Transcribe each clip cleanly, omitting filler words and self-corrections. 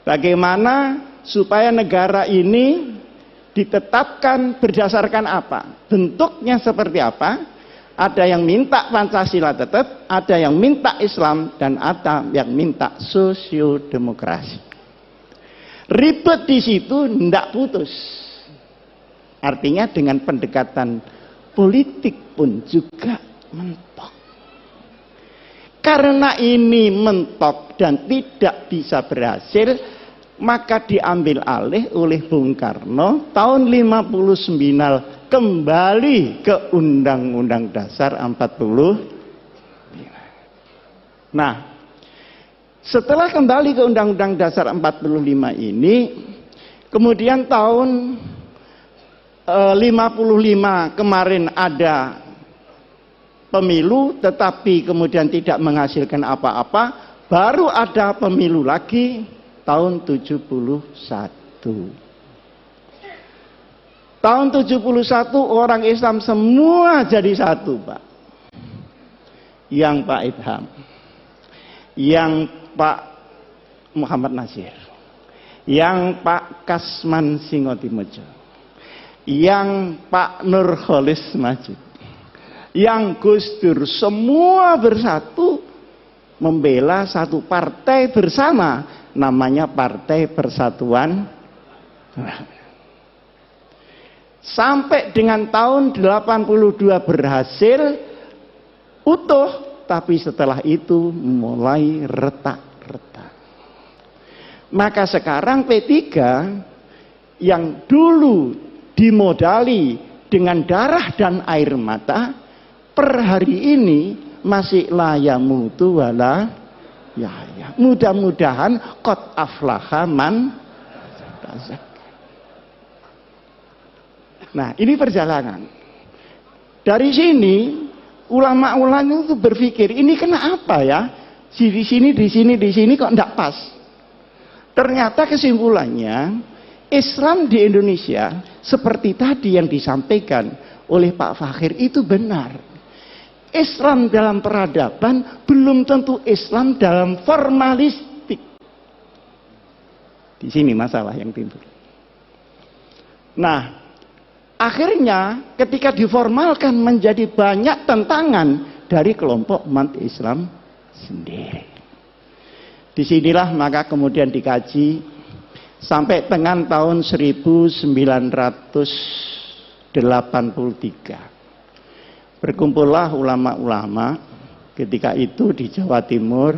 Bagaimana supaya negara ini ditetapkan berdasarkan apa? Bentuknya seperti apa? Ada yang minta Pancasila tetap, ada yang minta Islam, dan ada yang minta sosiodemokrasi. Ribet di situ, tidak putus. Artinya dengan pendekatan politik pun juga mentok. Karena ini mentok dan tidak bisa berhasil, maka diambil alih oleh Bung Karno tahun 59 kembali ke Undang-Undang Dasar 45. Nah, setelah kembali ke Undang-Undang Dasar 45 ini, kemudian tahun 55 kemarin ada pemilu, tetapi kemudian tidak menghasilkan apa-apa, baru ada pemilu lagi tahun 71. Tahun 71 orang Islam semua jadi satu, Pak. Yang Pak Idham, yang Pak Muhammad Nasir, yang Pak Kasman Singotimojo, yang Pak Nurholis Majid, yang Gus Dur, semua bersatu membela satu partai bersama, namanya Partai Persatuan. Sampai dengan tahun 82 berhasil utuh, tapi setelah itu mulai retak-retak. Maka sekarang P3 yang dulu dimodali dengan darah dan air mata, per hari ini masih layamutu wala ya. Mudah-mudahan qad aflaha man tazakka. Nah, ini perjalanan. Dari sini ulama-ulama itu berpikir, ini kenapa ya? Di sini kok enggak pas. Ternyata kesimpulannya, Islam di Indonesia seperti tadi yang disampaikan oleh Pak Fakhir itu benar. Islam dalam peradaban belum tentu Islam dalam formalistik. Di sini masalah yang timbul. Nah, akhirnya ketika diformalkan menjadi banyak tentangan dari kelompok umat Islam sendiri. Disinilah maka kemudian dikaji sampai dengan tahun 1983. Berkumpullah ulama-ulama ketika itu di Jawa Timur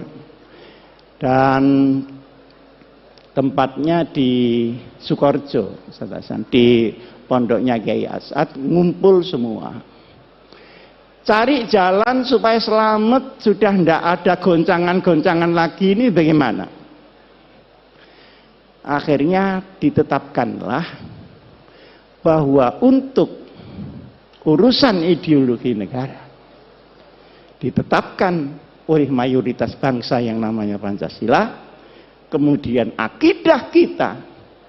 dan tempatnya di Sukoharjo, di pondoknya Kiai As'ad, ngumpul semua. Cari jalan supaya selamat, sudah tidak ada goncangan-goncangan lagi, ini bagaimana? Akhirnya ditetapkanlah bahwa untuk urusan ideologi negara ditetapkan oleh mayoritas bangsa yang namanya Pancasila, kemudian akidah kita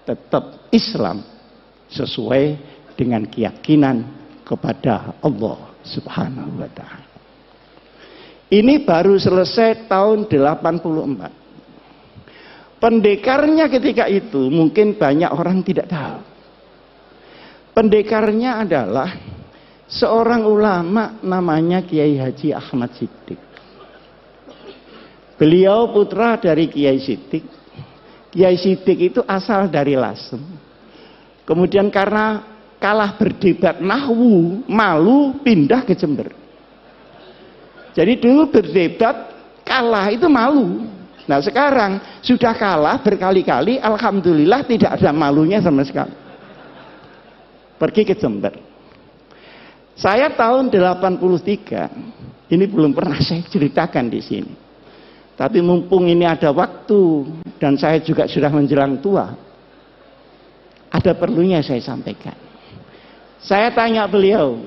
tetap Islam sesuai dengan keyakinan kepada Allah Subhanahu wa ta'ala. Ini baru selesai tahun 84. Pendekarnya ketika itu mungkin banyak orang tidak tahu. Pendekarnya adalah seorang ulama namanya Kiai Haji Ahmad Siddiq. Beliau putra dari Kiai Siddiq. Kiai Siddiq itu asal dari Lasem. Kemudian karena kalah berdebat nahwu, malu pindah ke Jember. Jadi dulu berdebat kalah itu malu. Nah sekarang sudah kalah berkali-kali, alhamdulillah tidak ada malunya sama sekali. Pergi ke Jember. Saya tahun 83, ini belum pernah saya ceritakan di sini. Tapi mumpung ini ada waktu dan saya juga sudah menjelang tua, ada perlunya saya sampaikan. Saya tanya beliau,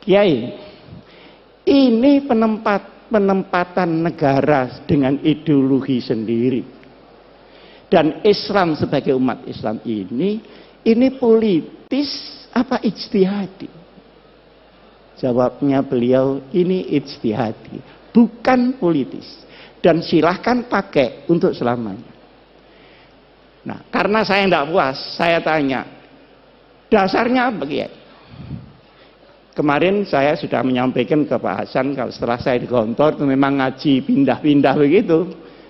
Kiai, ini penempatan negara dengan ideologi sendiri. Dan Islam sebagai umat Islam ini politis apa ijtihadi? Jawabnya beliau, ini ijtihadi, bukan politis. Dan silahkan pakai untuk selamanya. Nah, karena saya tidak puas, saya tanya, dasarnya apa Kiai? Kemarin saya sudah menyampaikan ke Pak Hasan, kalau setelah saya di kantor itu memang ngaji pindah-pindah begitu.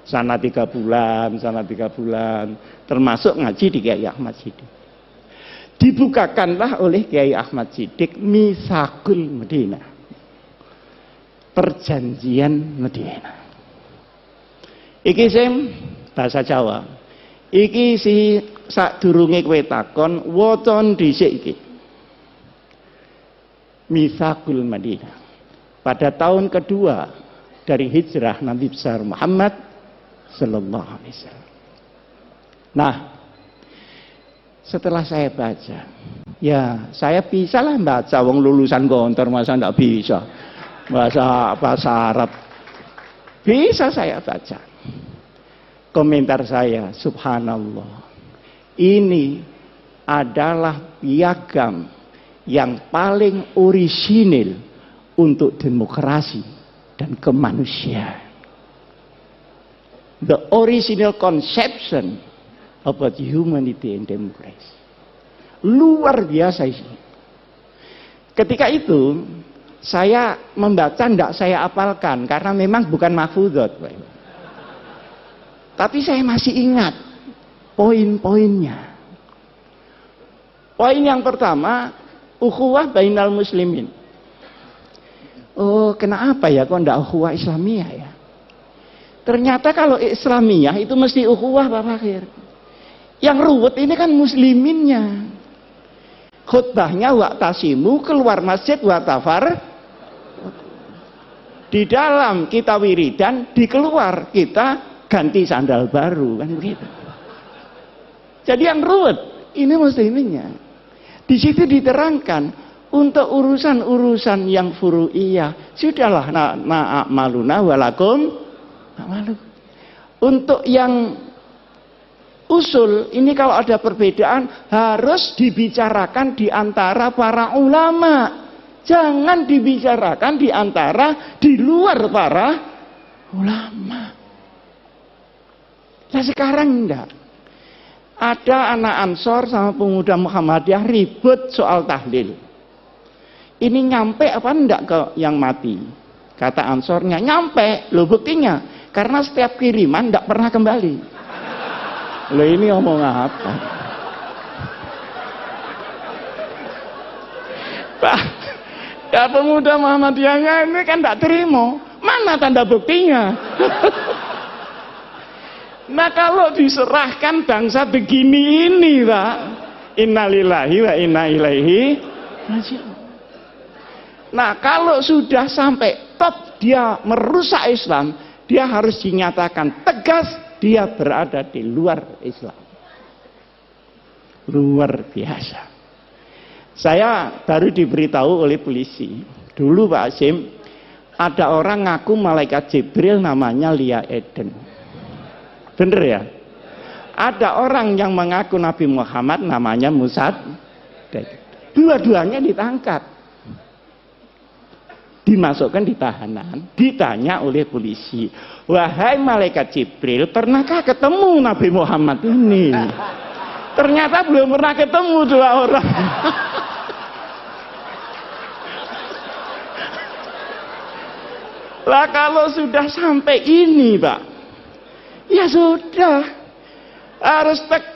Sana 3 bulan, sana 3 bulan, termasuk ngaji di Kiai Ahmad Siddiq. Dibukakanlah oleh Kiai Ahmad Siddiq Mitsaqul Madinah, perjanjian Madinah. Iki sing bahasa Jawa. Iki si sadurunge kowe takon waca dhisik iki. Mitsaqul Madinah. Pada tahun kedua dari hijrah Nabi besar Muhammad sallallahu alaihi wasallam. Nah, setelah saya baca, ya saya bisa lah baca, wong lulusan kantor masa enggak bisa. Bahasa Arab bisa saya baca. Komentar saya, subhanallah, ini adalah piagam yang paling orisinil untuk demokrasi dan kemanusiaan. The original conception about humanity and democracy. Luar biasa ini. Ketika itu saya membaca, tidak saya apalkan karena memang bukan mahfudot. Tapi saya masih ingat poin-poinnya. Poin yang pertama, ukhuwah bainal muslimin. Oh, kenapa ya kok tidak ukhuwah Islamiyah ya? Ternyata kalau Islamiyah itu mesti ukhuwah Pak Fakir. Yang ruwet ini kan musliminnya. Khutbahnya waqtasimu, keluar masjid watafar. Di dalam kita wiridan, di keluar kita ganti sandal baru, kan begitu. Jadi yang ruwet ini musliminnya. Di situ diterangkan untuk urusan-urusan yang furu'iyah sudahlah na'amaluna walakum na'malu. Untuk yang usul ini kalau ada perbedaan harus dibicarakan di antara para ulama. Jangan dibicarakan di antara di luar para ulama. Nah sekarang enggak. Ada anak Ansor sama pemuda Muhammadiyah ribut soal tahlil. Ini nyampe apa enggak ke yang mati? Kata Ansornya, nyampe. Loh buktinya, karena setiap kiriman enggak pernah kembali. Loh ini ngomong apa? Pak, ya pemuda Muhammadiyahnya ini kan enggak terima. Mana tanda buktinya? Nah kalau diserahkan bangsa begini ini Pak, innalillahi wa inna ilaihi raji'un. Nah kalau sudah sampai top dia merusak Islam, dia harus dinyatakan tegas dia berada di luar Islam. Luar biasa. Saya baru diberitahu oleh polisi. Dulu Pak Hasim, ada orang ngaku malaikat Jibril namanya Lia Eden. Bener ya? Ada orang yang mengaku Nabi Muhammad namanya Musa. Dua-duanya ditangkap. Dimasukkan di tahanan. Ditanya oleh polisi. Wahai malaikat Jibril, pernahkah ketemu Nabi Muhammad ini? Ternyata belum pernah ketemu dua orang. Lah kalau sudah sampai ini Pak, ya sudah, harus tegas.